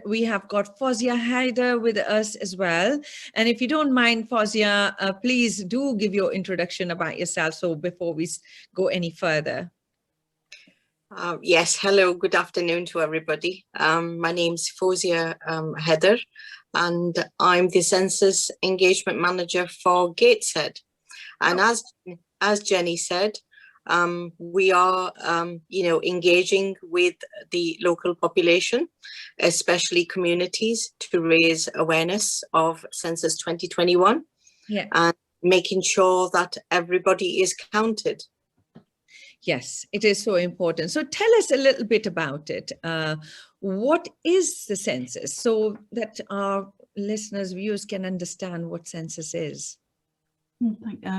we have got Fozia Haider with us as well. And if you don't mind, Fozia, please do give your introduction about yourself. So before we go any further. Yes, hello, good afternoon to everybody. My name's Fozia Heather, and I'm the Census Engagement Manager for Gateshead. And as Jenny said, we are, engaging with the local population, especially communities, to raise awareness of Census 2021, and making sure that everybody is counted. Yes, it is so important. So tell us a little bit about it. What is the census so that our listeners, viewers can understand what census is?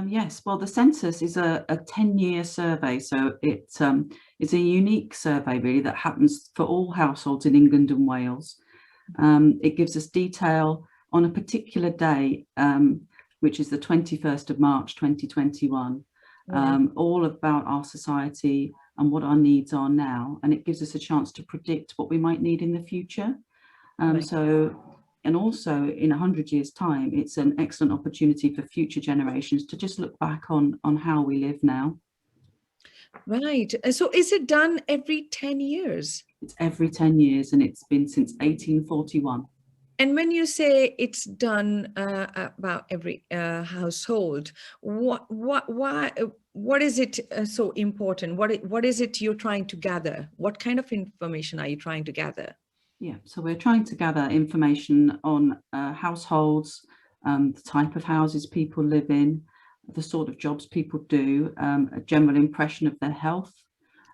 Yes, well, the census is a 10-year survey. So it's a unique survey, really, that happens for all households in England and Wales. It gives us detail on a particular day, which is the 21st of March, 2021. All about our society and what our needs are now, and it gives us a chance to predict what we might need in the future. And also in 100 years' time, it's an excellent opportunity for future generations to just look back on how we live now. Right. So is it done every 10 years? It's every 10 years, and it's been since 1841. And when you say it's done about every household, what is it so important? What is it you're trying to gather? What kind of information are you trying to gather? Yeah, so we're trying to gather information on households, the type of houses people live in, the sort of jobs people do, a general impression of their health.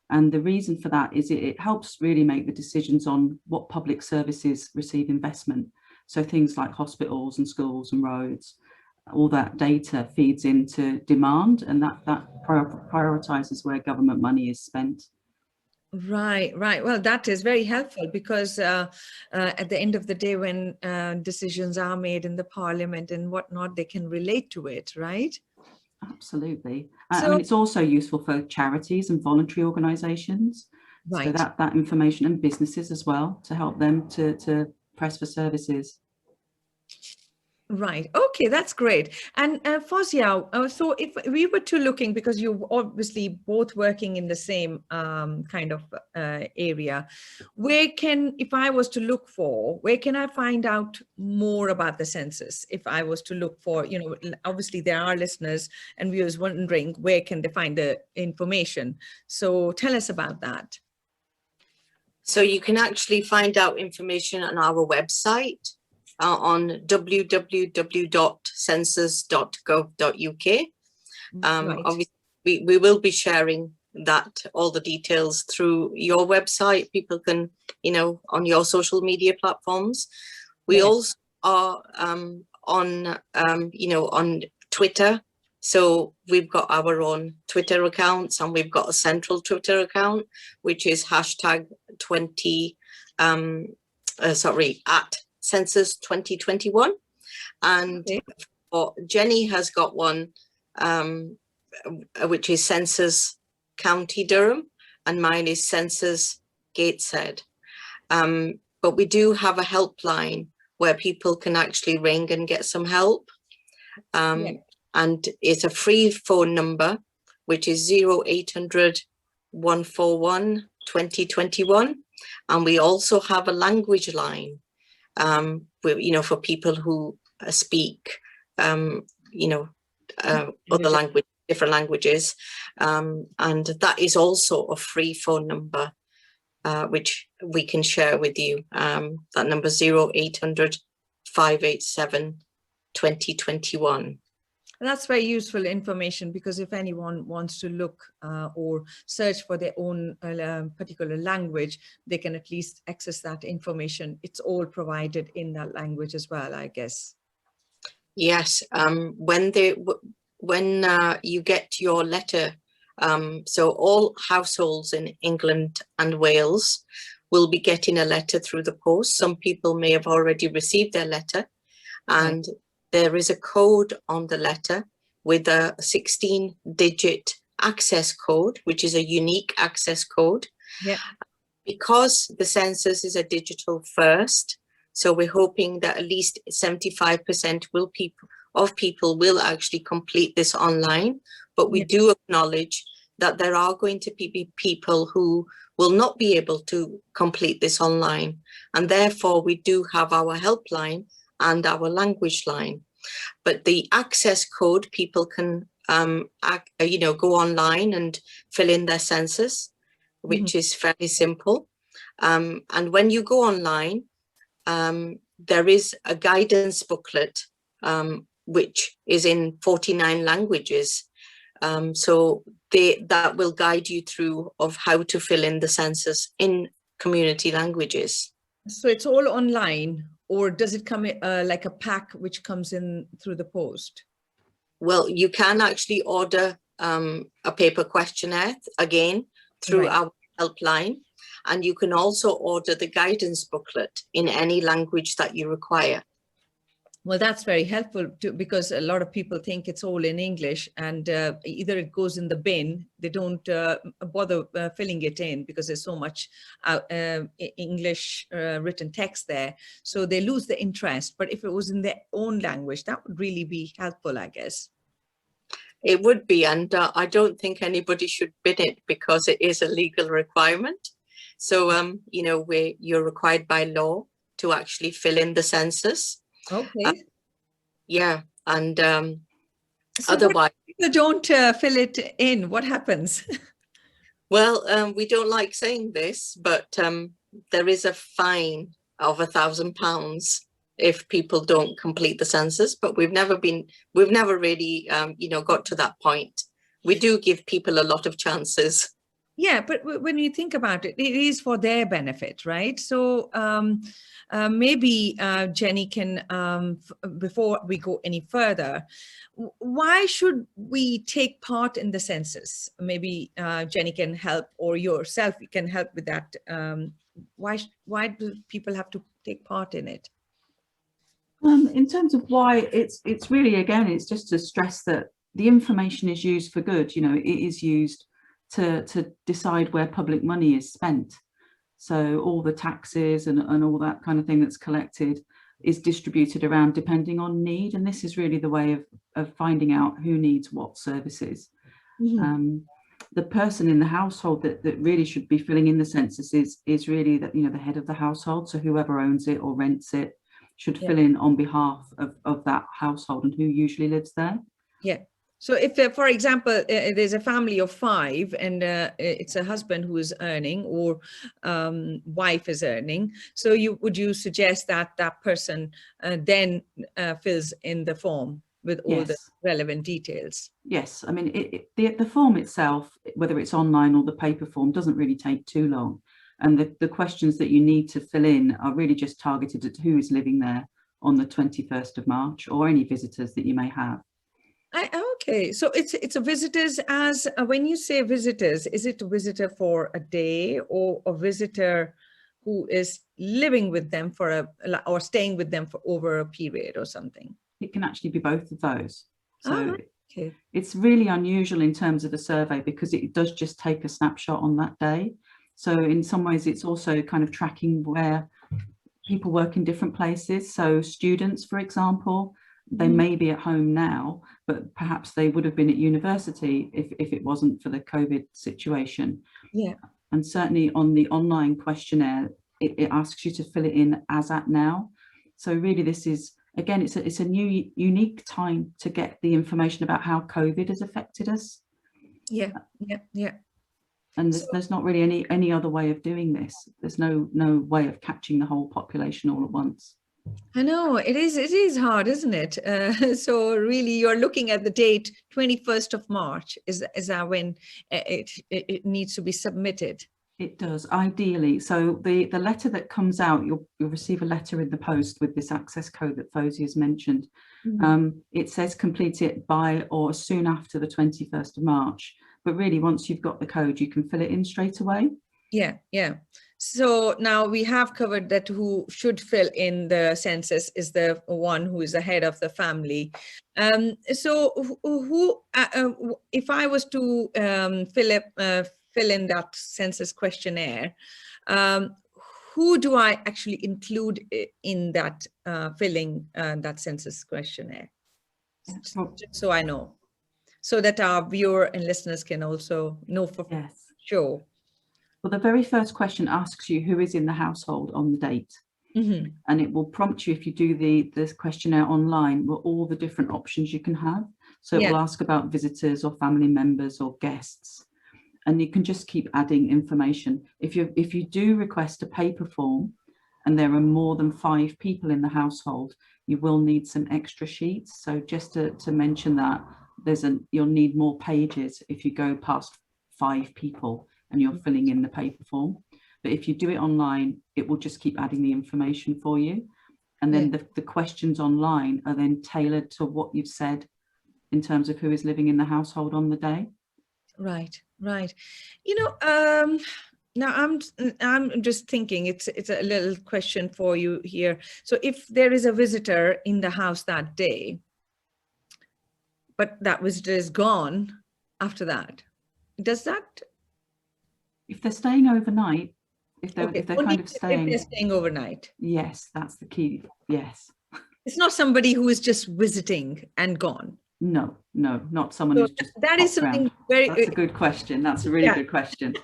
And the reason for that is it helps really make the decisions on what public services receive investment. So things like hospitals and schools and roads, all that data feeds into demand, and that prioritizes where government money is spent. Right. Well, that is very helpful because at the end of the day, when decisions are made in the parliament and whatnot, they can relate to it, right? Absolutely. I mean, it's also useful for charities and voluntary organizations. Right. So that information, and businesses as well, to help them to press for services. Right. Okay, that's great. And Fozia, so if we were to looking, because you're obviously both working in the same kind of area, if I was to look for, where can I find out more about the census? If I was to look for, obviously there are listeners and viewers wondering where can they find the information. So tell us about that. So you can actually find out information on our website. On www.census.gov.uk. Obviously, we will be sharing all the details through your website. People can, on your social media platforms. We also are on Twitter. So we've got our own Twitter accounts, and we've got a central Twitter account, which is #20, at Census 2021, and Jenny has got one which is Census County Durham, and mine is Census Gateshead. But we do have a helpline where people can actually ring and get some help, and it's a free phone number, which is 0800 141 2021, and we also have a language line. For people who speak, different languages, and that is also a free phone number, which we can share with you. That number is 0800 587 2021. That's very useful information, because if anyone wants to look or search for their own particular language, they can at least access that information. It's all provided in that language as well, I guess. Yes, when you get your letter, so all households in England and Wales will be getting a letter through the post. Some people may have already received their letter, and there is a code on the letter with a 16-digit access code, which is a unique access code. Because the census is a digital first, so we're hoping that at least 75% of people will actually complete this online. But we do acknowledge that there are going to be people who will not be able to complete this online. And therefore, we do have our helpline and our language line. But the access code, people can go online and fill in their census, which is fairly simple. And when you go online, there is a guidance booklet, which is in 49 languages. So that will guide you through of how to fill in the census in community languages. So it's all online, or does it come like a pack which comes in through the post? Well, you can actually order a paper questionnaire again through our helpline, and you can also order the guidance booklet in any language that you require. Well, that's very helpful too, because a lot of people think it's all in English, and either it goes in the bin, they don't bother filling it in because there's so much English written text there. So they lose the interest. But if it was in their own language, that would really be helpful, I guess. It would be, and I don't think anybody should bin it because it is a legal requirement. So, you're required by law to actually fill in the census. Okay. Yeah, and So otherwise, if you don't fill it in, what happens? well, we don't like saying this, but there is a fine of £1,000 if people don't complete the census. But we've never really, got to that point. We do give people a lot of chances. Yeah, but when you think about it, it is for their benefit, right? So maybe Jenny can, before we go any further, why should we take part in the census? Maybe Jenny can help, or yourself you can help with that. Why do people have to take part in it? In terms of why, it's really, again, it's just to stress that the information is used for good. It is used to decide where public money is spent. So all the taxes and all that kind of thing that's collected is distributed around depending on need. And this is really the way of finding out who needs what services. The person in the household that really should be filling in the census is really that, the head of the household. So whoever owns it or rents it should fill in on behalf of that household and who usually lives there. Yeah. So if, for example, there's a family of 5 and it's a husband who is earning, or wife is earning, so would you suggest that that person then fills in the form with all the relevant details? Yes, I mean, the form itself, whether it's online or the paper form, doesn't really take too long. And the questions that you need to fill in are really just targeted at who is living there on the 21st of March or any visitors that you may have. Okay, so it's a visitors. As when you say visitors, is it a visitor for a day or a visitor who is living with them or staying with them for over a period or something? It can actually be both of those. So it's really unusual in terms of the survey because it does just take a snapshot on that day. So in some ways, it's also kind of tracking where people work in different places. So students, for example, they may be at home now, but perhaps they would have been at university if it wasn't for the COVID situation. Yeah. And certainly on the online questionnaire, it asks you to fill it in as at now. So really this is, again, it's a new, unique time to get the information about how COVID has affected us. Yeah. And there's not really any other way of doing this. There's no way of catching the whole population all at once. I know it is hard, isn't it? So really you're looking at the date 21st of March is that when it needs to be submitted. It does, ideally. So the letter that comes out, you'll receive a letter in the post with this access code that Fozia has mentioned. It says complete it by or soon after the 21st of March. But really, once you've got the code, you can fill it in straight away. Yeah. So now we have covered that who should fill in the census is the one who is the head of the family. So who, if I was to fill in that census questionnaire, who do I actually include in that filling that census questionnaire? Just so I know, so that our viewer and listeners can also know for sure. Well, the very first question asks you who is in the household on the date. And it will prompt you, if you do this questionnaire online, with all the different options you can have. So it will ask about visitors or family members or guests, and you can just keep adding information. If you do request a paper form and there are more than 5 people in the household, you will need some extra sheets. So just to mention that, you'll need more pages if you go past 5 people and you're filling in the paper form. But if you do it online, it will just keep adding the information for you. And then the questions online are then tailored to what you've said in terms of who is living in the household on the day. Right, right. You know, now I'm just thinking, it's a little question for you here. So if there is a visitor in the house that day, but that visitor is gone after that, does that? If they're staying overnight, if they're kind of staying. If they're staying overnight. Yes, that's the key. Yes. It's not somebody who is just visiting and gone. No, not someone who's just. That is something very. That's a good question. That's a really good question.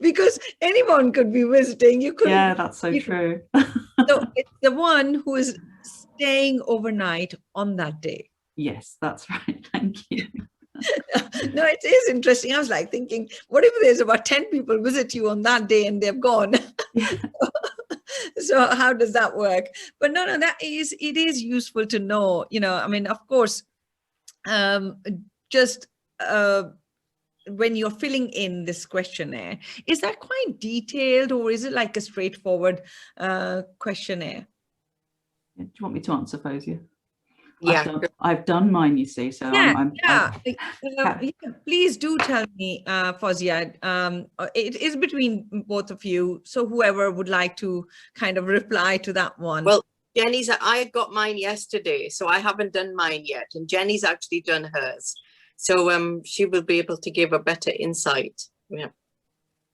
Because anyone could be visiting. You could. Yeah, that's so true. So it's the one who is staying overnight on that day. Yes, that's right. Thank you. No, it is interesting. I was like thinking, what if there's about 10 people visit you on that day and they've gone? So how does that work? But no, it is useful to know, you know, I mean, of course, just when you're filling in this questionnaire, is that quite detailed, or is it like a straightforward questionnaire? Do you want me to answer, Fozia? Yeah, I've done mine, you see. So please do tell me, Fozia. It is between both of you, so whoever would like to kind of reply to that one. Well, I got mine yesterday, so I haven't done mine yet, and Jenny's actually done hers, so she will be able to give a better insight.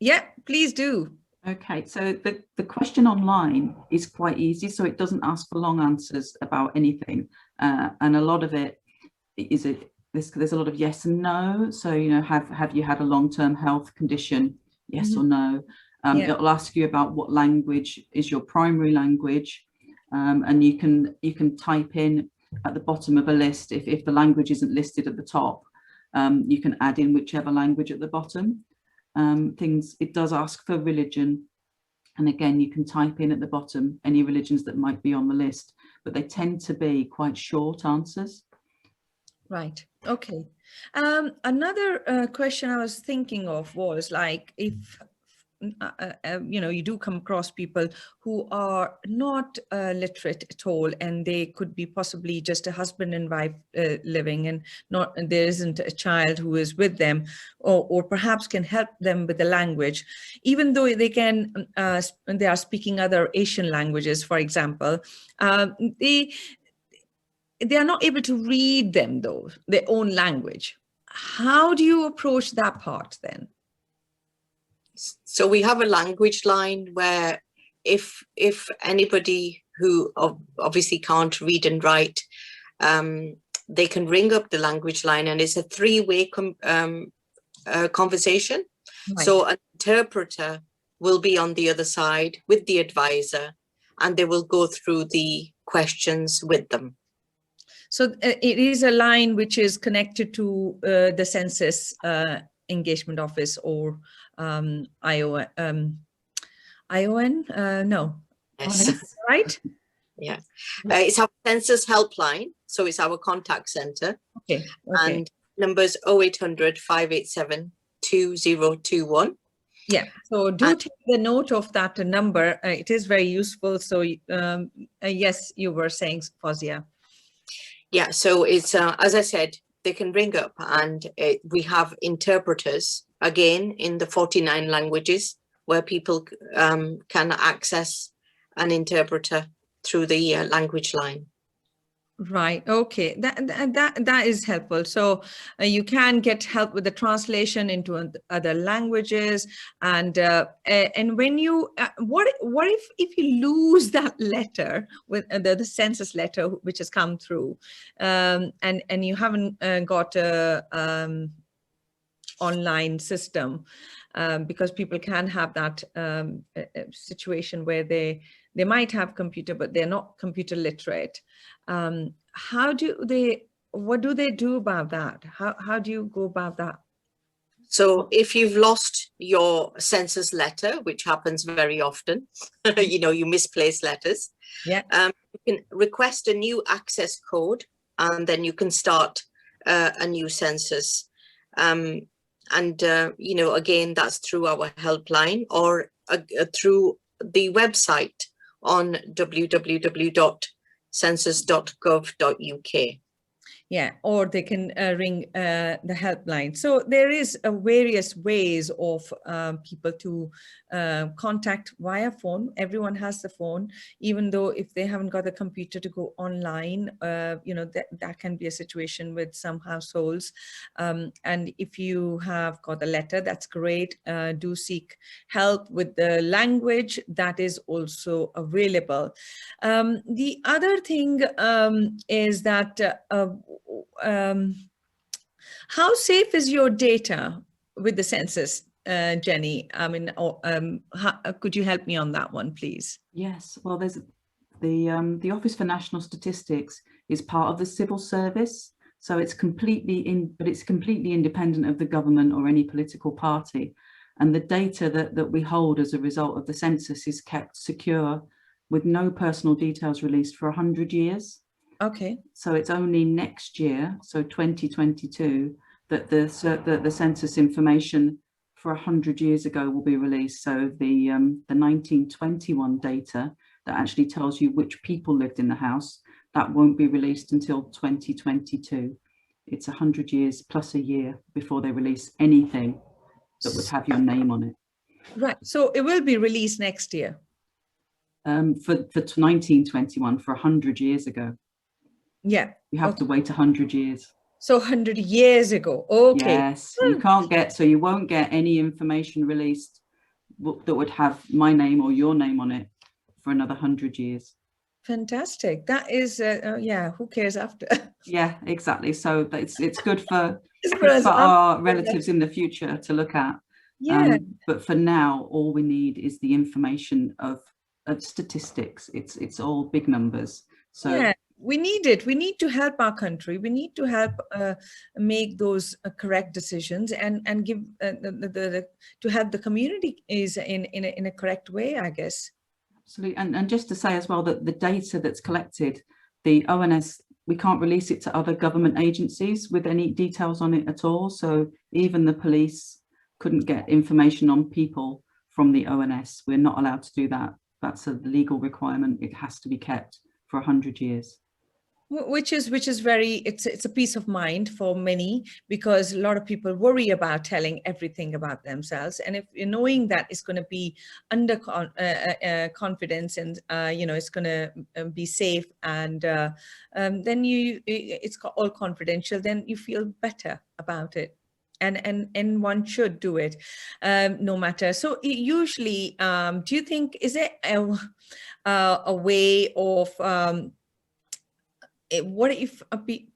Yeah, please do. Okay, so the question online is quite easy, so it doesn't ask for long answers about anything, and a lot of it is there's a lot of yes and no. So, you know, have you had a long-term health condition? Yes or no. It'll ask you about what language is your primary language, and you can type in at the bottom of a list, if the language isn't listed at the top, you can add in whichever language at the bottom. It does ask for religion, and again you can type in at the bottom any religions that might be on the list, but they tend to be quite short answers. Right. Okay. Another question I was thinking of was like, if you know, you do come across people who are not literate at all, and they could be possibly just a husband and wife living, and there isn't a child who is with them, or perhaps can help them with the language, even though they are speaking other Asian languages, for example. They are not able to read them, though, their own language. How do you approach that part then? So we have a language line where if anybody who obviously can't read and write, they can ring up the language line, and it's a 3-way conversation. Right. So an interpreter will be on the other side with the advisor, and they will go through the questions with them. So it is a line which is connected to the Census Engagement Office, or ION? No. Yes. Right? Yeah. It's our Census helpline, so it's our contact center. Okay. And numbers 0800 587 2021. Yeah, so do take the note of that number. It is very useful. So yes, you were saying, Fozia. Yeah, so it's as I said, they can ring up, and we have interpreters again in the 49 languages where people can access an interpreter through the language line. Right. Okay. That is helpful. So you can get help with the translation into other languages, and when you what if you lose that letter with the census letter which has come through, and you haven't got a online system, because people can have that situation where they might have computer, but they're not computer literate. What do they do about that? How do you go about that? So if you've lost your census letter, which happens very often, you misplace letters, Yeah. you can request a new access code, and then you can start a new census. Again, that's through our helpline or through the website on www.census.gov.uk. Yeah, or they can ring the helpline. So there is various ways of people to contact via phone. Everyone has the phone, even though if they haven't got a computer to go online, that can be a situation with some households. And if you have got a letter, that's great. Do seek help with the language. That is also available. The other thing is that how safe is your data with the census, Jenny? I mean, could you help me on that one, please? Yes, well, there's the Office for National Statistics is part of the civil service, so it's completely independent of the government or any political party. And the data that we hold as a result of the census is kept secure with no personal details released for 100 years. Okay. So it's only next year, so 2022, that the census information for 100 years ago will be released. So the 1921 data that actually tells you which people lived in the house, that won't be released until 2022. It's 100 years plus a year before they release anything that would have your name on it. Right. So it will be released next year. For 1921, for 100 years ago. Yeah. You have to wait 100 years. So 100 years ago. Okay. Yes, you can't get, so you won't get any information released that would have my name or your name on it for another 100 years. Fantastic. That is, yeah, who cares after? Yeah, exactly. So it's good for, for our relatives in the future to look at. Yeah. But for now, all we need is the information of statistics. It's all big numbers. So yeah, we need it. We need to help our country. We need to help make those correct decisions and give to help the community is in a correct way, I guess. Absolutely. And just to say as well that the data that's collected, the ONS, we can't release it to other government agencies with any details on it at all. So even the police couldn't get information on people from the ONS. We're not allowed to do that. That's a legal requirement. It has to be kept for 100 years. Which is very, it's a peace of mind for many, because a lot of people worry about telling everything about themselves, and if you're knowing that it's going to be under confidence and it's going to be safe, and then it's all confidential, then you feel better about it, and one should do it no matter. So usually, do you think, is there a way of what if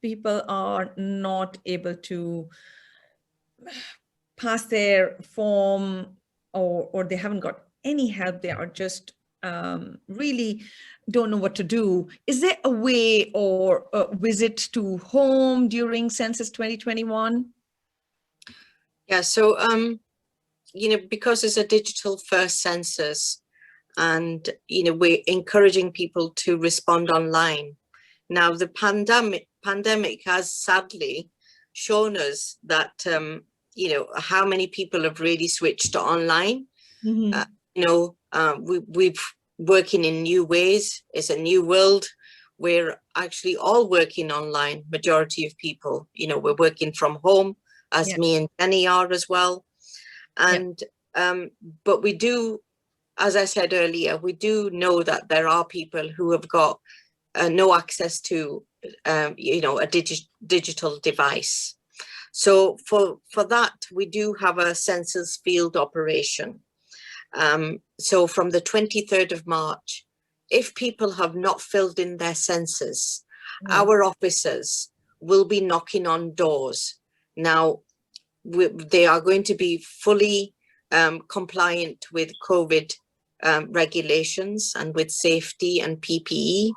people are not able to pass their form, or they haven't got any help, they are just really don't know what to do? Is there a way or a visit to home during Census 2021? Yeah, so because it's a digital first census, and we're encouraging people to respond online. Now, the pandemic has sadly shown us that, how many people have really switched to online. Mm-hmm. We've working in new ways. It's a new world. We're actually all working online. Majority of people, we're working from home, as me and Jenny are as well. And, but we do, as I said earlier, we do know that there are people who have got no access to you know, a digital device. So for that, we do have a census field operation. So from the 23rd of March, if people have not filled in their census, our officers will be knocking on doors. Now, they are going to be fully compliant with COVID regulations and with safety and PPE.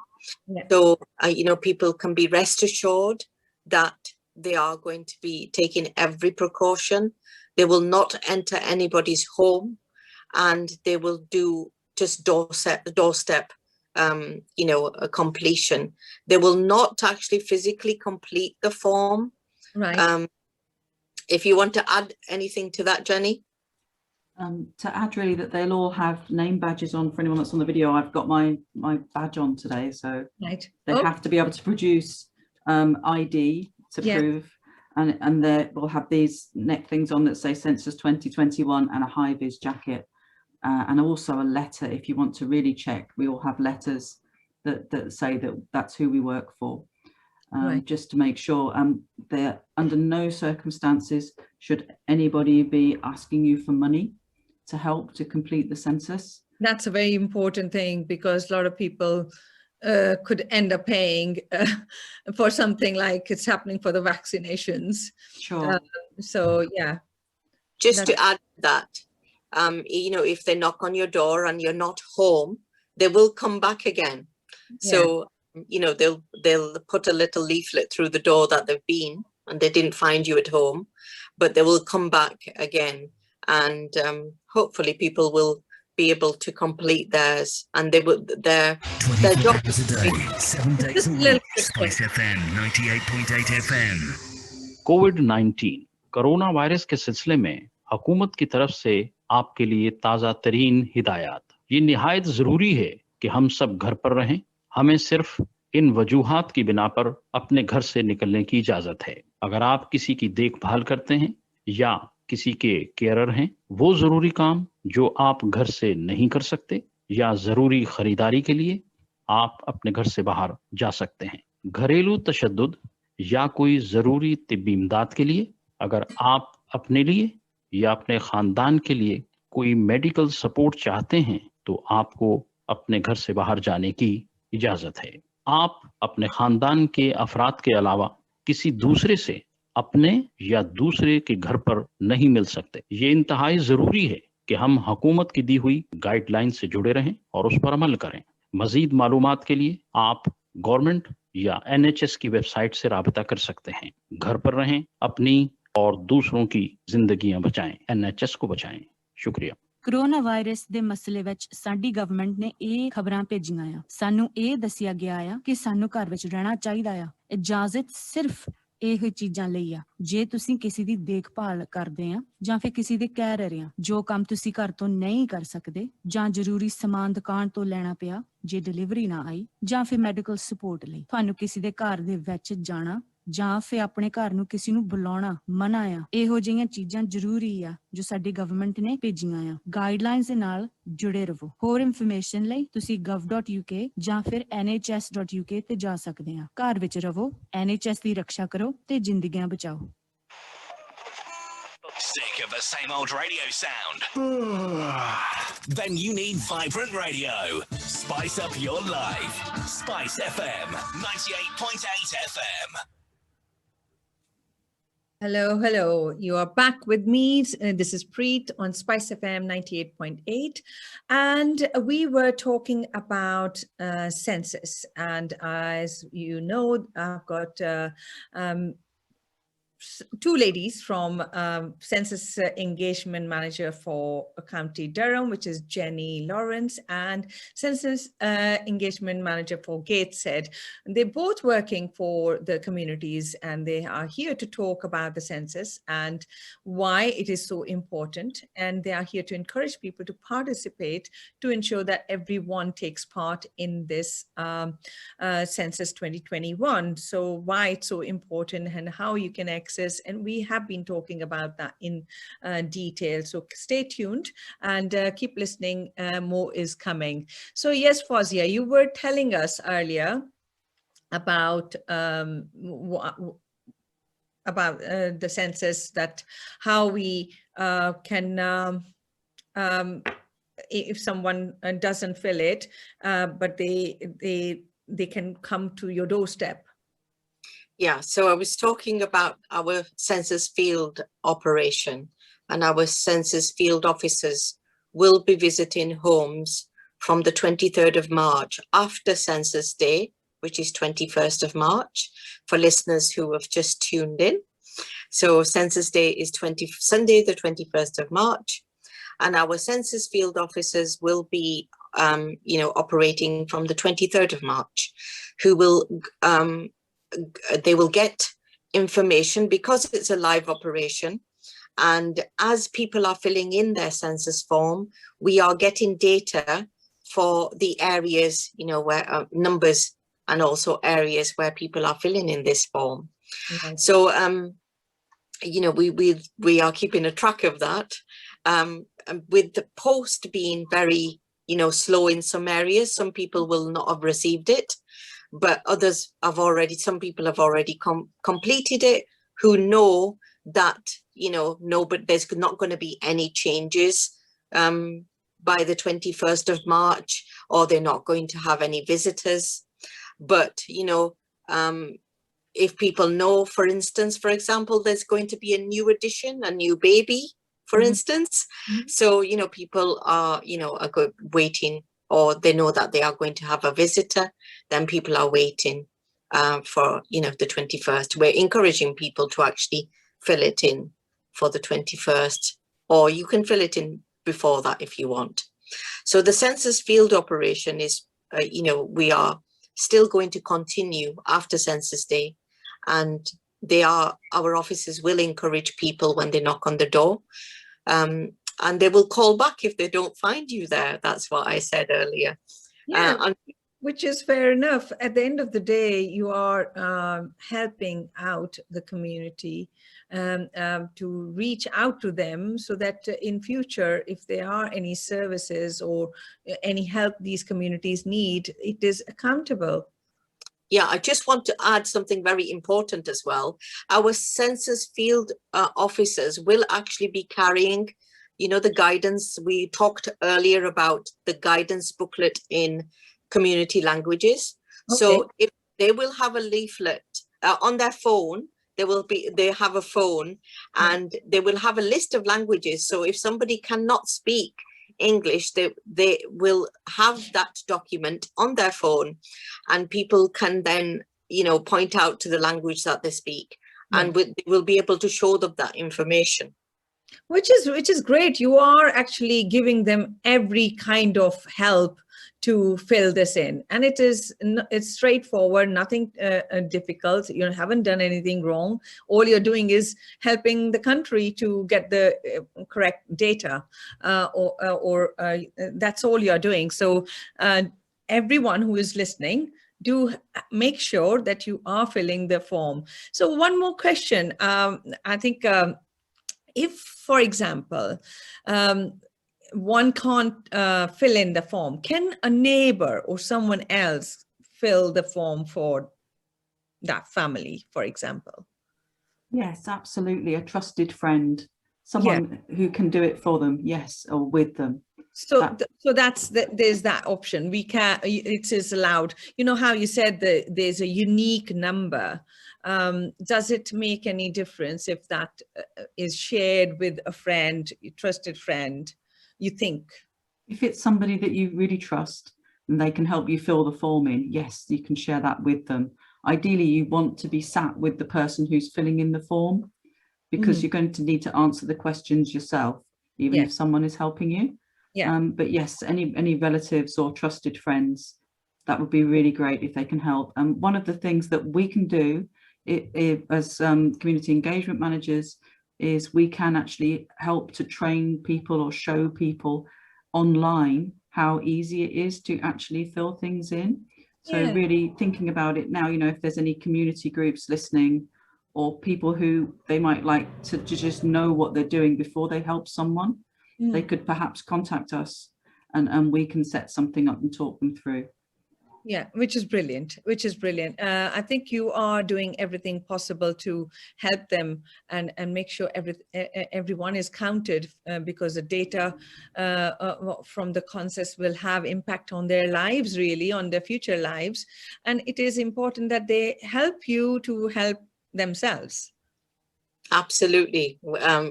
Yeah. So, you know, people can be rest assured that they are going to be taking every precaution. They will not enter anybody's home, and they will do just doorstep, you know, a completion. They will not actually physically complete the form. Right. If you want to add anything to that, Jenny? To add really that they'll all have name badges on. For anyone that's on the video, I've got my badge on today, so Right. they have to be able to produce ID to prove, and they will have these neck things on that say Census 2021 and a high-vis jacket, and also a letter if you want to really check. We all have letters that say that that's who we work for. Just to make sure they're under no circumstances should anybody be asking you for money to help to complete the census. That's a very important thing, because a lot of people could end up paying for something like it's happening for the vaccinations. Sure. So yeah. Just to add that, you know, if they knock on your door and you're not home, they will come back again. So you know, they'll put a little leaflet through the door that they've been and they didn't find you at home, but they will come back again, and hopefully people will be able to complete theirs, and they will their job a day, 7 days a week. Spice FM 98.8 FM. Covid corona virus के सिलसिले में हुकूमत की तरफ से आपके लिए ताज़ा तरीन हिदायत। ये निहायत जरूरी है कि हम सब घर पर रहें। हमें सिर्फ इन वजूहात की बिना पर अपने घर से निकलने की इजाजत है। अगर आप किसी की देखभाल करते हैं या किसी के केयरर हैं, वो जरूरी काम जो आप घर से नहीं कर सकते या जरूरी खरीदारी के लिए आप अपने घर से बाहर जा सकते हैं। घरेलू तशद्दुद या कोई जरूरी तिब्बी इमदाद के लिए अगर आप अपने लिए या अपने खानदान के लिए कोई मेडिकल सपोर्ट चाहते हैं तो आपको अपने घर से बाहर जाने की इजाजत है। आप अपने खानदान के अफराद के अलावा किसी दूसरे से अपने या दूसरे के घर पर नहीं मिल सकते। ये इंतहाई जरूरी है कि हम हुकूमत की दी हुई गाइडलाइन से जुड़े रहें और उस पर अमल करें। मजीद मालूमात के लिए आप गवर्नमेंट या NHS की वेबसाइट से राबता कर सकते हैं। घर पर रहें, अपनी और दूसरों की जिंदगियां बचाएं, NHS को बचाएं। शुक्रिया। कोरोना वायरस ਦੇ ਮਸਲੇ ਵਿੱਚ ਸਾਡੀ ਗਵਰਨਮੈਂਟ ਨੇ ਇਹ ਖਬਰਾਂ ਭੇਜੀਆਂ ਆ। ਸਾਨੂੰ ਇਹ ਦੱਸਿਆ ਗਿਆ ਆ ਕਿ ਸਾਨੂੰ ਘਰ ਵਿੱਚ ਰਹਿਣਾ ਚਾਹੀਦਾ ਆ। ਇਜਾਜ਼ਤ ਸਿਰਫ ਇਹ ਚੀਜ਼ਾਂ ਲਈ ਆ। ਜੇ ਤੁਸੀਂ ਕਿਸੇ ਦੀ ਦੇਖਭਾਲ ਕਰਦੇ ਆ ਜਾਂ ਫਿਰ ਕਿਸੇ ਦੇ ਕੈਰੀਅਰ ਆ, ਜੋ ਕੰਮ ਤੁਸੀਂ ਘਰ ਤੋਂ ਨਹੀਂ ਕਰ ਸਕਦੇ ਜਾਂ ਜ਼ਰੂਰੀ ਸਮਾਨ ਦੁਕਾਨ ਤੋਂ ਲੈਣਾ ਪਿਆ ਜੇ ਡਿਲੀਵਰੀ ਨਾ ਆਈ ਜਾਂ ਫਿਰ ਮੈਡੀਕਲ ਸਪੋਰਟ ਲਈ ਤੁਹਾਨੂੰ ਕਿਸੇ ਦੇ ਘਰ ਦੇ ਵਿੱਚ ਜਾਣਾ ਜਾਂ ਫਿਰ ਆਪਣੇ ਘਰ ਨੂੰ ਕਿਸੇ ਨੂੰ ਬੁਲਾਉਣਾ ਮਨਾ ਆ। ਇਹੋ ਜਿਹੀਆਂ ਚੀਜ਼ਾਂ ਜ਼ਰੂਰੀ ਆ ਜੋ ਸਾਡੀ ਗਵਰਨਮੈਂਟ ਨੇ ਭੇਜੀਆਂ ਆ। ਗਾਈਡਲਾਈਨਸ ਦੇ ਨਾਲ ਜੁੜੇ ਰਹੋ। ਹੋਰ ਇਨਫੋਰਮੇਸ਼ਨ ਲਈ ਤੁਸੀਂ gov.uk ਜਾਂ ਫਿਰ nhs.uk ਤੇ ਜਾ ਸਕਦੇ ਆ। ਘਰ ਵਿੱਚ ਰਹੋ, NHS ਦੀ ਰੱਖਿਆ ਕਰੋ ਤੇ ਜ਼ਿੰਦਗੀਆਂ ਬਚਾਓ। Sick of the same old radio sound? Then you need vibrant radio. Spice up your life. Spice FM 98.8 FM. Hello, hello. You are back with me. This is Preet on Spice FM 98.8. And we were talking about census. And as you know, I've got two ladies from Census Engagement Manager for County Durham, which is Jenny Lawrence, and Census Engagement Manager for Gateshead. They're both working for the communities, and they are here to talk about the census and why it is so important. And they are here to encourage people to participate to ensure that everyone takes part in this Census 2021. So why it's so important and how you can access, and we have been talking about that in detail. So stay tuned and keep listening. More is coming. So yes, Fozia, you were telling us earlier about the census, that how we can, if someone doesn't fill it, but they can come to your doorstep. Yeah, so I was talking about our census field operation, and our census field officers will be visiting homes from the 23rd of March after Census Day, which is 21st of March, for listeners who have just tuned in. So Census Day is Sunday, the 21st of March, and our census field officers will be, operating from the 23rd of March, who will, they will get information because it's a live operation. And as people are filling in their census form, we are getting data for the areas, where numbers, and also areas where people are filling in this form. Right. So, we are keeping a track of that. With the post being very, slow in some areas, some people will not have received it, but others have already, some people have already completed it, who know that, but there's not going to be any changes by the 21st of March, or they're not going to have any visitors. But, if people know, for instance, for example, there's going to be a new addition, a new baby, for instance. So, people are, waiting, or they know that they are going to have a visitor, then people are waiting for, the 21st. We're encouraging people to actually fill it in for the 21st, or you can fill it in before that if you want. So the census field operation is, we are still going to continue after Census Day, and our officers will encourage people when they knock on the door, and they will call back if they don't find you there. That's what I said earlier. Yeah, which is fair enough. At the end of the day, you are helping out the community to reach out to them, so that in future, if there are any services or any help these communities need, it is accountable. Yeah, I just want to add something very important as well. Our census field officers will actually be carrying, the guidance. We talked earlier about the guidance booklet in community languages. Okay. So if they will have a leaflet on their phone, they have a phone, and they will have a list of languages. So if somebody cannot speak English, they will have that document on their phone, and people can then, point out to the language that they speak, and they will be able to show them that information. Which is great. You are actually giving them every kind of help to fill this in, and it's straightforward, nothing difficult. You haven't done anything wrong. All you're doing is helping the country to get the correct data, or that's all you're doing. So everyone who is listening, do make sure that you are filling the form. So one more question. I think if, for example, one can't fill in the form, can a neighbor or someone else fill the form for that family, for example? Yes, absolutely. A trusted friend, someone who can do it for them, yes, or with them. So there's that option. We can, it is allowed. You know how you said that there's a unique number. Does it make any difference if that is shared with a friend, a trusted friend, you think? If it's somebody that you really trust and they can help you fill the form in, yes, you can share that with them. Ideally, you want to be sat with the person who's filling in the form, because you're going to need to answer the questions yourself, even if someone is helping you. But yes, any relatives or trusted friends, that would be really great if they can help. And one of the things that we can do as community engagement managers is we can actually help to train people or show people online how easy it is to actually fill things in. So really thinking about it now, if there's any community groups listening, or people who they might like to just know what they're doing before they help someone, they could perhaps contact us, and we can set something up and talk them through. Yeah, which is brilliant, which is brilliant. I think you are doing everything possible to help them and make sure everyone is counted, because the data from the consensus will have impact on their lives, really, on their future lives. And it is important that they help you to help themselves. Absolutely.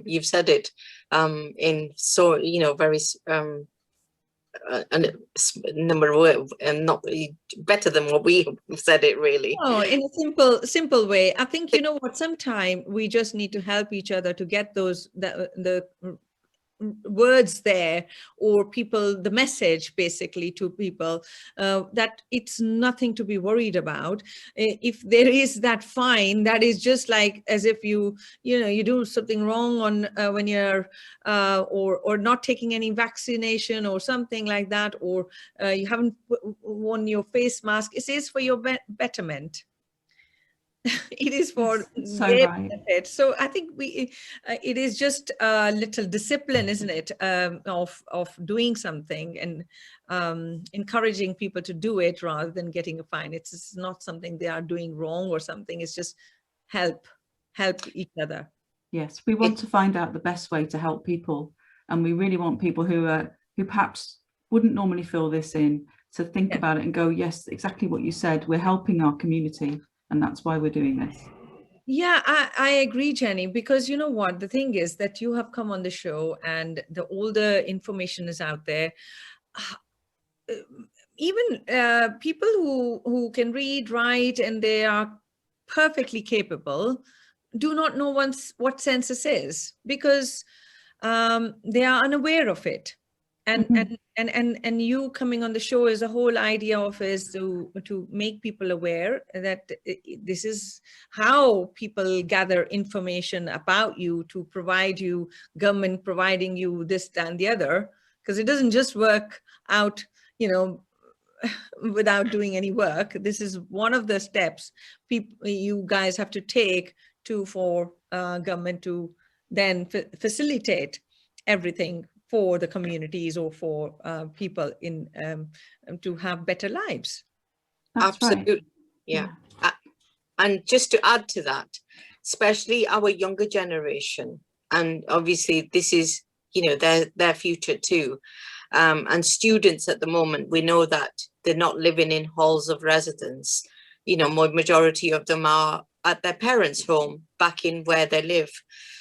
You've said it in so, very a number of words, and not better than what we have said it, really. Oh, in a simple way. I think, you know what, sometime we just need to help each other to get the words there, or people, the message basically to people, that it's nothing to be worried about. If there is that fine, that is just like as if you do something wrong on when you're or not taking any vaccination or something like that, or you haven't worn your face mask. It is for your betterment. It is for So their right. benefit. So I think it is just a little discipline, isn't it, of doing something and encouraging people to do it rather than getting a fine. It's not something they are doing wrong or something. It's just help each other. Yes, we want to find out the best way to help people, and we really want people who perhaps wouldn't normally fill this in to think about it and go, yes, exactly what you said. We're helping our community. And that's why we're doing this. Yeah, I agree, Jenny, because you know what, the thing is that you have come on the show and all the information is out there. Even people who can read, write, and they are perfectly capable do not know what census is, because they are unaware of it. And you coming on the show is the whole idea of is to make people aware that this is how people gather information about you, to provide you, government providing you this, that, and the other, because it doesn't just work out, without doing any work. This is one of the steps you guys have to take for government to then facilitate everything for the communities or for people to have better lives. That's absolutely right. Yeah. And just to add to that, especially our younger generation, and obviously this is their future too, and students at the moment, we know that they're not living in halls of residence. Majority of them are at their parents' home back in where they live,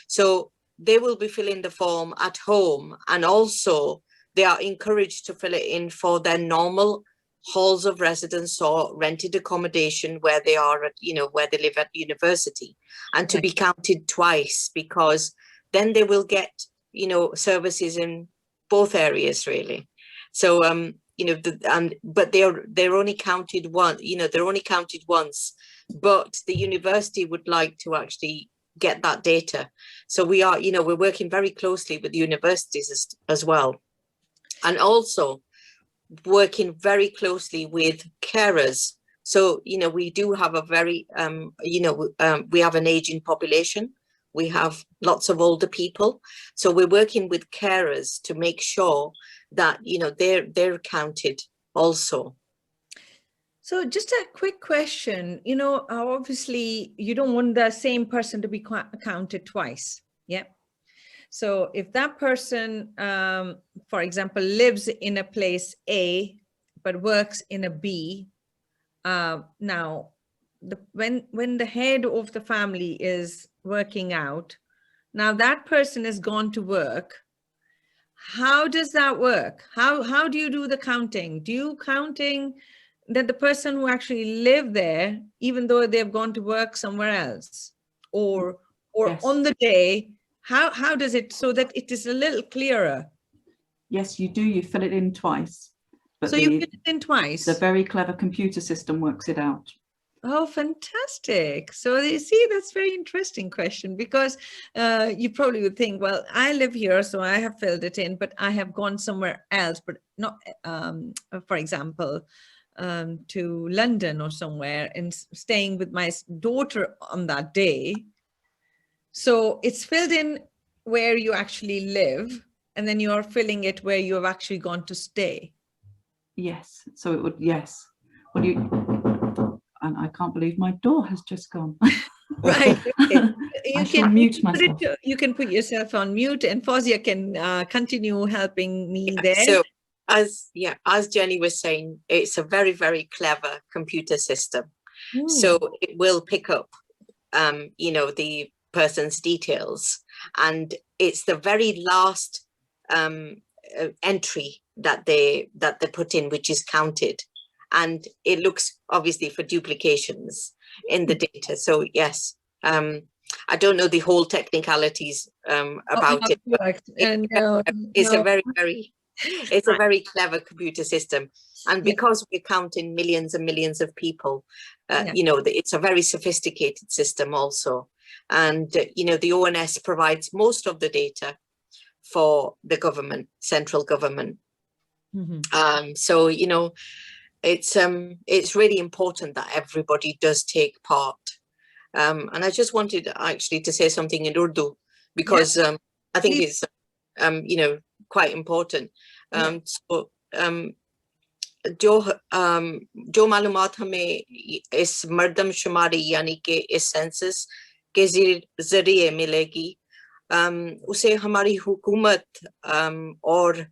so they will be filling the form at home, and also they are encouraged to fill it in for their normal halls of residence or rented accommodation where they are at, where they live at university, and to be counted twice, because then they will get, services in both areas, really. So, but they're only counted they're only counted once, but the university would like to actually get that data. So we are, we're working very closely with universities as well. And also working very closely with carers. So, we do have a very, we have an aging population. We have lots of older people. So we're working with carers to make sure that, they're counted also. So just a quick question, obviously you don't want the same person to be counted twice. Yeah. So if that person, for example, lives in a place A, but works in a B, now when the head of the family is working out, now that person has gone to work. How does that work? How do you do the counting? Do you counting that the person who actually live there, even though they've gone to work somewhere else, or yes, on the day, how does it, so that it is a little clearer? Yes, you do. You fill it in twice. But so you fill it in twice? The very clever computer system works it out. Oh, fantastic. So you see, that's a very interesting question, because you probably would think, well, I live here, so I have filled it in, but I have gone somewhere else, but not, for example, to London or somewhere, and staying with my daughter on that day. So it's filled in where you actually live, and then you are filling it where you have actually gone to stay. Yes. So it would, yes. What do you? And I can't believe my door has just gone. Right. Okay. I shall mute myself. You can put yourself on mute, and Fozia can continue helping me there. So as Jenny was saying, it's a very, very clever computer system. So it will pick up, you know, the person's details, and it's the very last entry that they put in, which is counted, and it looks obviously for duplications in the data. So yes, I don't know the whole technicalities about it. But it's a very, very it's a very clever computer system, and because we're counting millions and millions of people, you know, it's a very sophisticated system also. And you know, the ONS provides most of the data for the government, central government. So you know, it's really important that everybody does take part. And I just wanted actually to say something in Urdu, because I think it's you know, quite important. So जो मालूमात हमें इस मर्दमशुमारी यानी कि इस census के जरिए मिलेगी, उसे हमारी हुकूमत और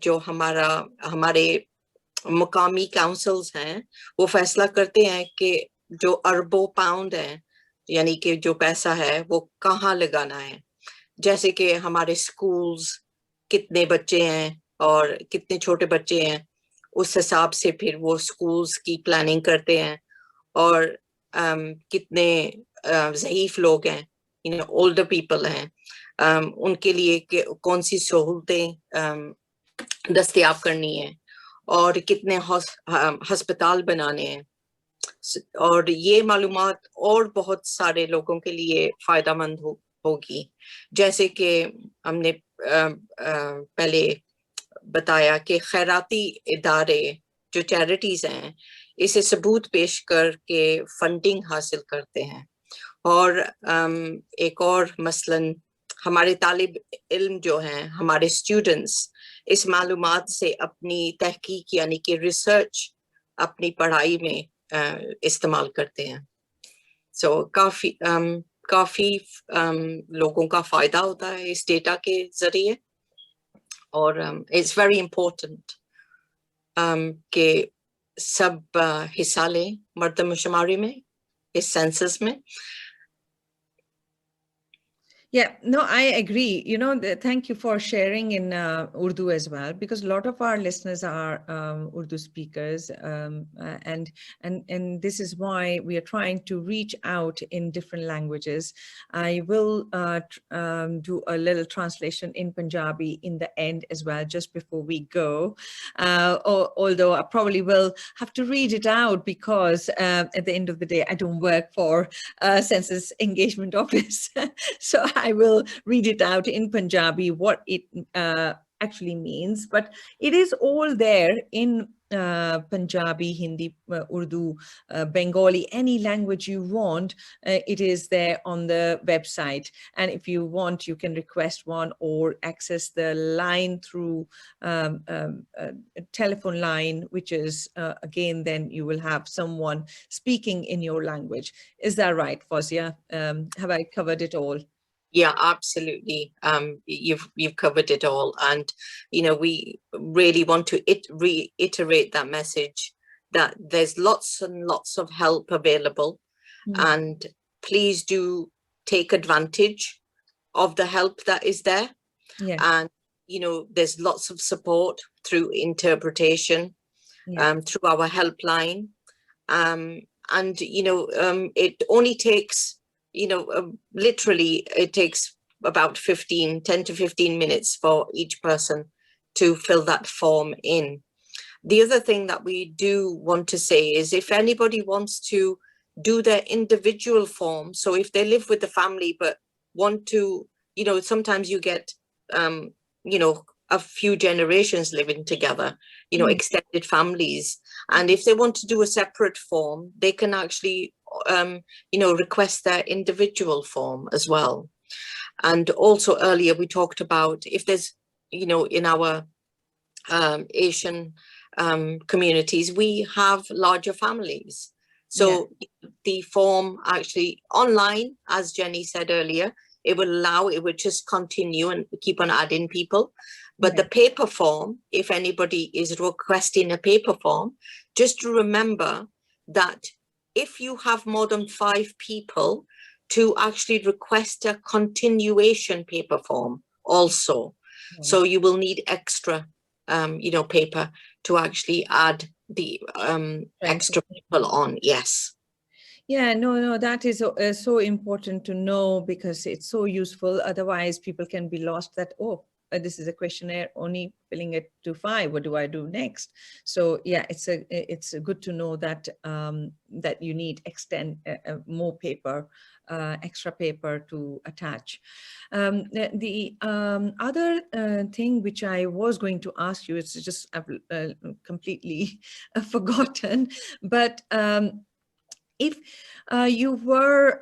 जो हमारे मुकामी काउंसिल्स हैं, वो फैसला करते हैं कि जो अरबों पाउंड हैं, यानी कि जो पैसा है वो कहाँ लगाना है। जैसे कि हमारे स्कूल्स कितने बच्चे हैं और कितने छोटे बच्चे हैं, उस हिसाब से फिर वो स्कूल्स की प्लानिंग करते हैं, और कितने ज़ईफ लोग हैं, you know, older people हैं, उनके लिए कौन सी सहूलतें दस्तयाब करनी है, और कितने हस्पताल बनाने हैं, और ये मालूमात और बहुत सारे लोगों के लिए फायदेमंद होगी। जैसे कि हमने पहले बताया कि खैराती इदारे जो चैरिटीज हैं, इसे सबूत पेश करके फंडिंग हासिल करते हैं, और एक और मसलन हमारे तालिब इल्म जो हैं, हमारे स्टूडेंट्स इस मालूमात से अपनी तहकीक यानी कि रिसर्च अपनी पढ़ाई में इस्तेमाल करते हैं। सो काफी लोगों का फायदा होता है इस डेटा के जरिए, और इट्स वेरी इम्पोर्टेंट कि सब हिस्सा लें मर्दमशुमारी में, इस सेंसस में। Yeah, no, I agree. You know, thank you for sharing in Urdu as well, because a lot of our listeners are Urdu speakers, and this is why we are trying to reach out in different languages. I will do a little translation in Punjabi in the end as well, just before we go. Although I probably will have to read it out, because at the end of the day, I don't work for Census Engagement Office, so I will read it out in Punjabi, what it actually means, but it is all there in Punjabi, Hindi, Urdu, Bengali, any language you want. It is there on the website, and if you want, you can request one or access the line through a telephone line, which is again, then you will have someone speaking in your language. Is that right, Fozia? Have I covered it all? Yeah, absolutely. You've covered it all, and you know, we really want to reiterate that message that there's lots and lots of help available, and please do take advantage of the help that is there. And you know, there's lots of support through interpretation, through our helpline, and you know, it only takes, you know, literally it takes about 10 to 15 minutes for each person to fill that form in. The other thing that we do want to say is, if anybody wants to do their individual form, so if they live with the family but want to, you know, sometimes you get, you know, a few generations living together, you know, extended families, and if they want to do a separate form, they can actually you know, request their individual form as well. And also earlier we talked about, if there's, you know, in our Asian communities, we have larger families. So the form actually online, as Jenny said earlier, it would just continue and keep on adding people. But the paper form, if anybody is requesting a paper form, just to remember that if you have more than 5 people, to actually request a continuation paper form also. So you will need extra, paper to actually add the extra people on. Yes. Yeah, no, that is so important to know, because it's so useful. Otherwise, people can be lost that, this is a questionnaire, only filling it to 5. What do I do next? So yeah, it's good to know that that you need more paper, extra paper to attach. The other thing which I was going to ask you, it's just I've completely forgotten, but if you were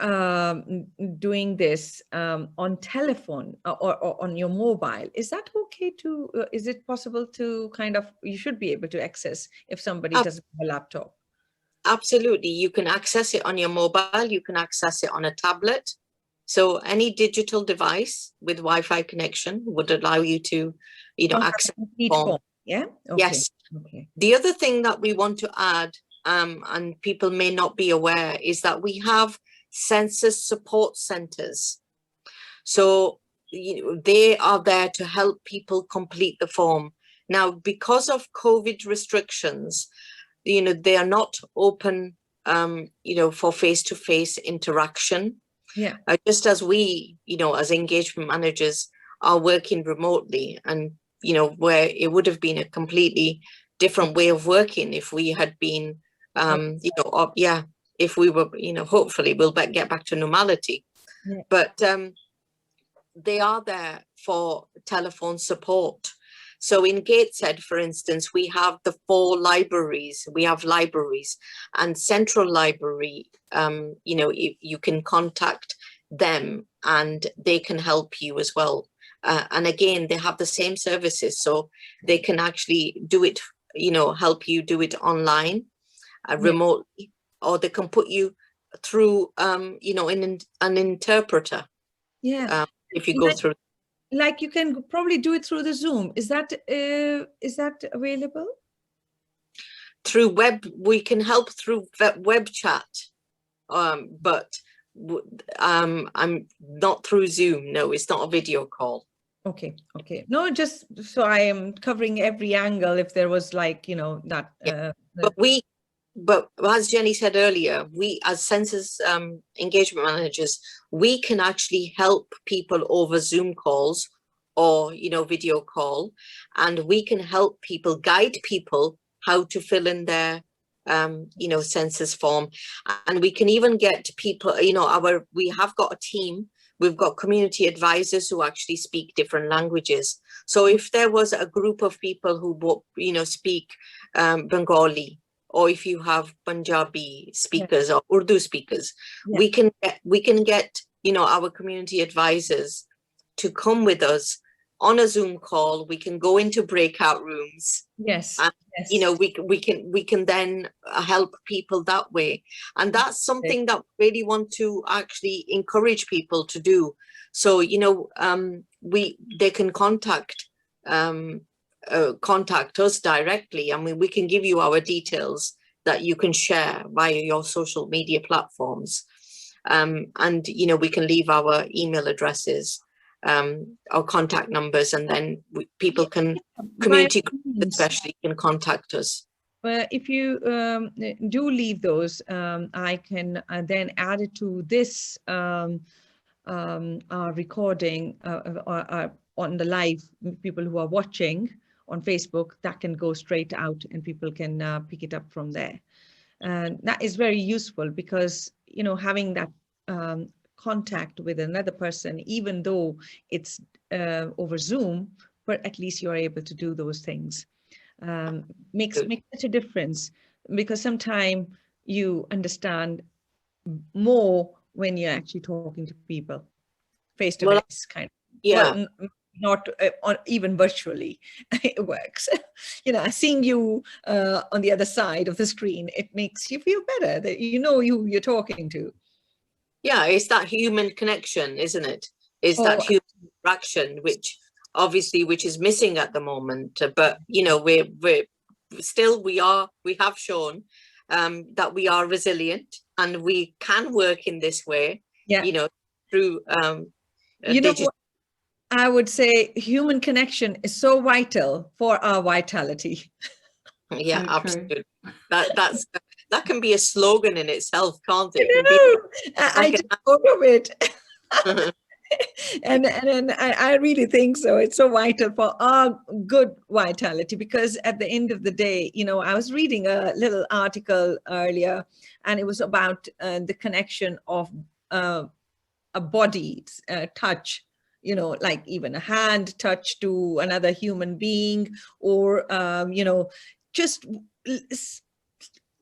doing this on telephone or on your mobile, is that okay to, is it possible to you should be able to access if somebody doesn't have a laptop? Absolutely. You can access it on your mobile. You can access it on a tablet. So any digital device with Wi-Fi connection would allow you to, access the form. Yeah. Okay. Yes. Okay. The other thing that we want to add, and people may not be aware, is that we have census support centers. So they are there to help people complete the form. Now, because of COVID restrictions, they are not open, for face-to-face interaction. Yeah. Just as we, as engagement managers are working remotely, and, where it would have been a completely different way of working if we had been, if we were, hopefully we'll get back to normality. Yeah. But they are there for telephone support. So in Gateshead, for instance, we have the 4 libraries. We have libraries, and Central Library, you can contact them and they can help you as well. And again, they have the same services, so they can actually do it, help you do it online, remotely, or they can put you through, an interpreter. Yeah. If you go through. Like you can probably do it through the Zoom. Is that available? Through web, we can help through web chat, but I'm not through Zoom. No, it's not a video call. Okay. No, just so I am covering every angle. If there was that. But as Jenny said earlier, we as census engagement managers, we can actually help people over Zoom calls or, video call, and we can help people, guide people how to fill in their, census form. And we can even get people, we have got a team, we've got community advisors who actually speak different languages. So if there was a group of people who, speak Bengali, or if you have Punjabi speakers or Urdu speakers, we can get, our community advisors to come with us on a Zoom call. We can go into breakout rooms. Yes. And, we can then help people that way. And that's something that we really want to actually encourage people to do. So, they can contact us directly. I mean, we can give you our details that you can share via your social media platforms. And, we can leave our email addresses, our contact numbers, and then people can, community groups especially, can contact us. If you do leave those, I can then add it to this recording on the live. People who are watching on Facebook, that can go straight out and people can pick it up from there. And that is very useful because, having that contact with another person, even though it's over Zoom, but at least you're able to do those things. Makes such a difference, because sometimes you understand more when you're actually talking to people face to face, kind of. Yeah. Well, not even virtually, it works. Seeing you on the other side of the screen, it makes you feel better that who you're talking to. Yeah, it's that human connection, isn't it? It's that human interaction, which is missing at the moment. But we have shown that we are resilient and we can work in this way. Yeah. Through what I would say, human connection is so vital for our vitality. Yeah, So absolutely. That can be a slogan in itself, can't it? I just thought of it. and I really think so. It's so vital for our good vitality, because at the end of the day, I was reading a little article earlier, and it was about the connection of a body's touch, like even a hand touch to another human being, or just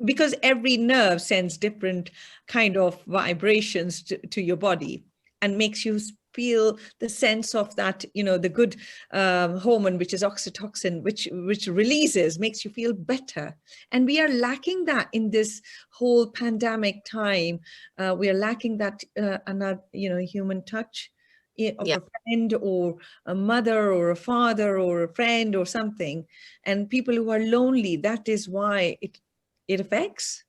because every nerve sends different kind of vibrations to your body, and makes you feel the sense of that, the good hormone, which is oxytocin, which releases, makes you feel better. And we are lacking that in this whole pandemic time. We are lacking that another, human touch of a friend, or a mother, or a father, or a friend, or something. And people who are lonely, that is why it affects.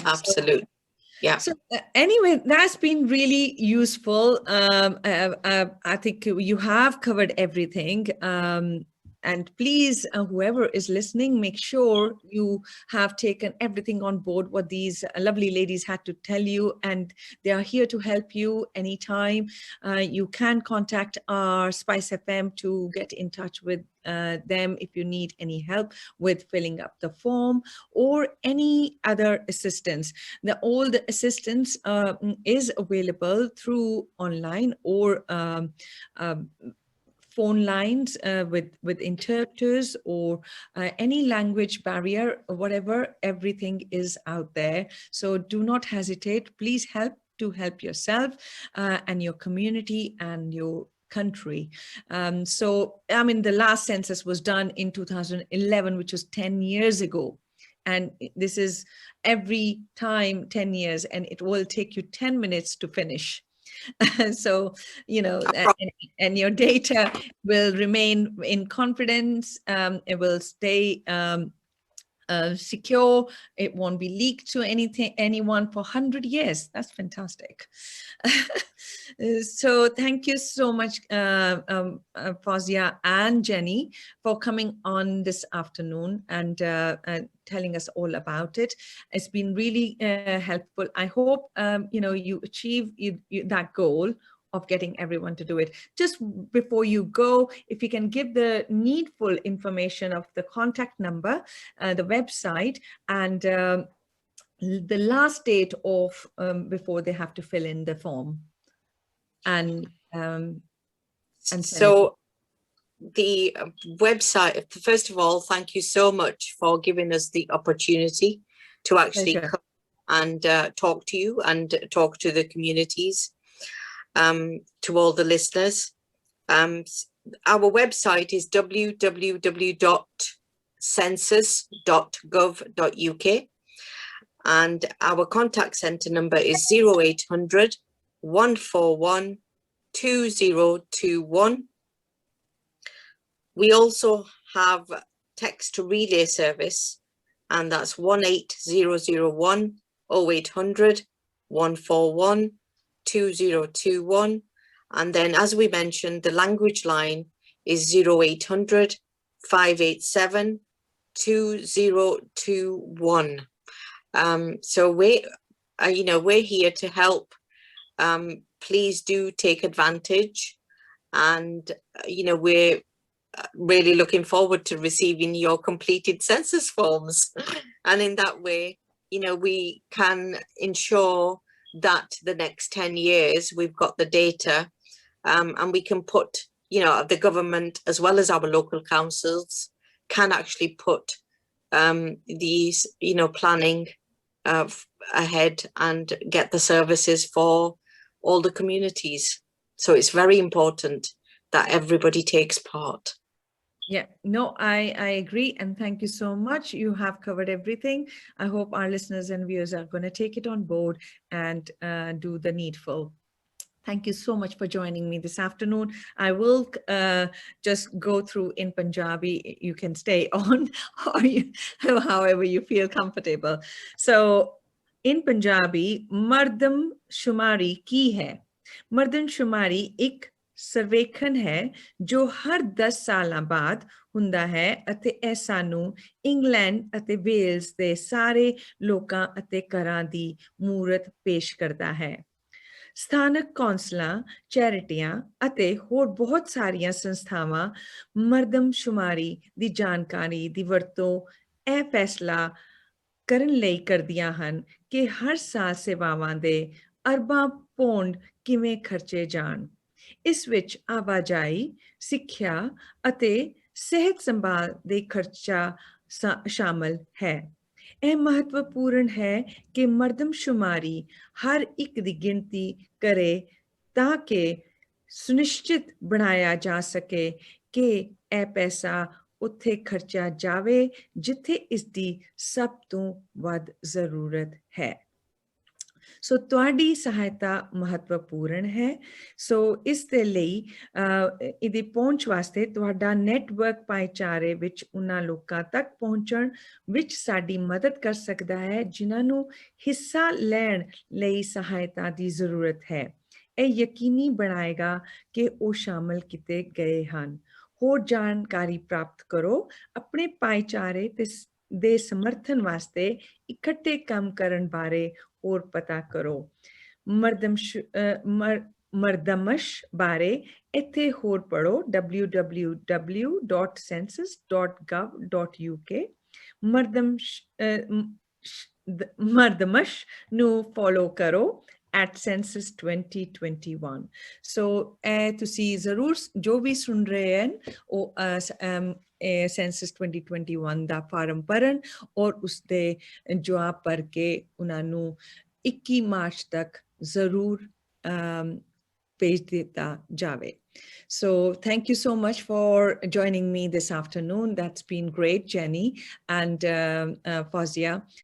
Absolutely. Yeah. So anyway, that's been really useful. I think you have covered everything. And please, whoever is listening, make sure you have taken everything on board what these lovely ladies had to tell you, and they are here to help you anytime. You can contact our Spice FM to get in touch with them if you need any help with filling up the form or any other assistance. All the assistance is available through online or phone lines with interpreters, or any language barrier, whatever, everything is out there. So do not hesitate. Please help yourself and your community and your country. The last census was done in 2011, which was 10 years ago. And this is every time 10 years, and it will take you 10 minutes to finish. So, and your data will remain in confidence. It will stay secure. It won't be leaked to anyone for 100 years. That's fantastic. So thank you so much, Fozia and Jenny, for coming on this afternoon and telling us all about it. It's been really helpful. I hope you achieve that goal of getting everyone to do it. Just before you go, if you can give the needful information of the contact number, the website, and the last date of before they have to fill in the form. And so the website, first of all, thank you so much for giving us the opportunity to actually come and talk to you and talk to the communities. To all the listeners, our website is www.census.gov.uk, and our contact centre number is 0800 141 2021. We also have text to relay service, and that's 18001 0800 141 2021. And then, as we mentioned, the language line is 0800 587 2021. So we're here to help. Please do take advantage, and we're really looking forward to receiving your completed census forms. And in that way, we can ensure that the next 10 years we've got the data, and we can put, the government as well as our local councils can actually put these, planning ahead and get the services for all the communities. So it's very important that everybody takes part. Yeah, no, I agree. And thank you so much. You have covered everything. I hope our listeners and viewers are going to take it on board and do the needful. Thank you so much for joining me this afternoon. I will just go through in Punjabi. You can stay on or however you feel comfortable. So in Punjabi, mardam shumari ki hai? Mardam shumari ek ਸਰਵੇਖਣ ਹੈ ਜੋ ਹਰ 10 ਸਾਲਾਂ ਬਾਅਦ ਹੁੰਦਾ ਹੈ ਅਤੇ ਇਹ ਸਾਨੂੰ ਇੰਗਲੈਂਡ ਅਤੇ ਵੇਲਜ਼ ਦੇ ਸਾਰੇ ਲੋਕਾਂ ਅਤੇ ਘਰਾਂ ਦੀ ਮੂਰਤ ਪੇਸ਼ ਕਰਦਾ ਹੈ। ਸਥਾਨਕ ਕੌਂਸਲਾਂ, ਚੈਰਿਟੀਆਂ ਅਤੇ ਹੋਰ ਬਹੁਤ ਸਾਰੀਆਂ ਸੰਸਥਾਵਾਂ ਮਰਦਮਸ਼ੁਮਾਰੀ ਦੀ ਜਾਣਕਾਰੀ ਦੀ ਵਰਤੋਂ ਇਹ ਫੈਸਲਾ ਕਰਨ ਲਈ ਕਰਦੀਆਂ ਹਨ ਕਿ ਹਰ ਸਾਲ ਸੇਵਾਵਾਂ ਦੇ ਅਰਬਾਂ ਪੌਂਡ ਕਿਵੇਂ ਖਰਚੇ ਜਾਣ। ਇਸ ਵਿੱਚ ਆਵਾਜਾਈ, ਸਿੱਖਿਆ ਅਤੇ ਸਿਹਤ ਸੰਭਾਲ ਦੇ ਖਰਚਾ ਸ਼ਾਮਲ ਹੈ। ਇਹ ਮਹੱਤਵਪੂਰਨ ਹੈ ਕਿ ਮਰਦਮਸ਼ੁਮਾਰੀ ਹਰ ਇੱਕ ਦੀ ਗਿਣਤੀ ਕਰੇ ਤਾਂ ਕਿ ਸੁਨਿਸ਼ਚਿਤ ਬਣਾਇਆ ਜਾ ਸਕੇ ਕਿ ਇਹ ਪੈਸਾ ਉੱਥੇ ਖਰਚਿਆ ਜਾਵੇ ਜਿੱਥੇ ਇਸ ਦੀ ਸਭ ਤੋਂ ਵੱਧ ਜ਼ਰੂਰਤ ਹੈ। ਸੋ ਤੁਹਾਡੀ ਸਹਾਇਤਾ ਮਹੱਤਵਪੂਰਨ ਹੈ। ਸੋ ਇਸ ਦੇ ਲਈ ਇਹਦੀ ਪਹੁੰਚ ਵਾਸਤੇ ਤੁਹਾਡਾ ਨੈਟਵਰਕ ਭਾਈਚਾਰੇ ਵਿੱਚ ਉਹਨਾਂ ਲੋਕਾਂ ਤੱਕ ਪਹੁੰਚਣ ਵਿੱਚ ਸਾਡੀ ਮਦਦ ਕਰ ਸਕਦਾ ਹੈ ਜਿਨ੍ਹਾਂ ਨੂੰ ਹਿੱਸਾ ਲੈਣ ਲਈ ਸਹਾਇਤਾ ਦੀ ਜ਼ਰੂਰਤ ਹੈ। ਇਹ ਯਕੀਨੀ ਬਣਾਏਗਾ ਕਿ ਉਹ ਸ਼ਾਮਲ ਕੀਤੇ ਗਏ ਹਨ। ਹੋਰ ਜਾਣਕਾਰੀ ਪ੍ਰਾਪਤ ਕਰੋ। ਆਪਣੇ ਭਾਈਚਾਰੇ ਦੇ ਸਮਰਥਨ ਵਾਸਤੇ ਇਕੱਠੇ ਕੰਮ ਕਰਨ ਬਾਰੇ ਹੋਰ ਪਤਾ ਕਰੋ। ਮਰਦਮਸ਼ ਬਾਰੇ ਇੱਥੇ ਹੋਰ ਪੜ੍ਹੋ www.census.gov.uk। ਮਰਦਮਸ਼ ਨੂੰ ਫੋਲੋ ਕਰੋ @Census 2021। ਸੋ ਇਹ ਤੁਸੀਂ ਜ਼ਰੂਰ ਜੋ ਵੀ ਸੁਣ ਰਹੇ ਹਨ ਉਹ Census 2021 ਦਾ ਫਾਰਮ ਭਰਨ ਔਰ ਉਸਦੇ ਜਵਾਬ ਭਰ ਕੇ ਉਹਨਾਂ ਨੂੰ 21 ਮਾਰਚ ਤੱਕ ਜ਼ਰੂਰ ਭੇਜ ਦਿੱਤਾ ਜਾਵੇ। So thank you so much for joining me this afternoon. That's been great, Jenny and Fozia.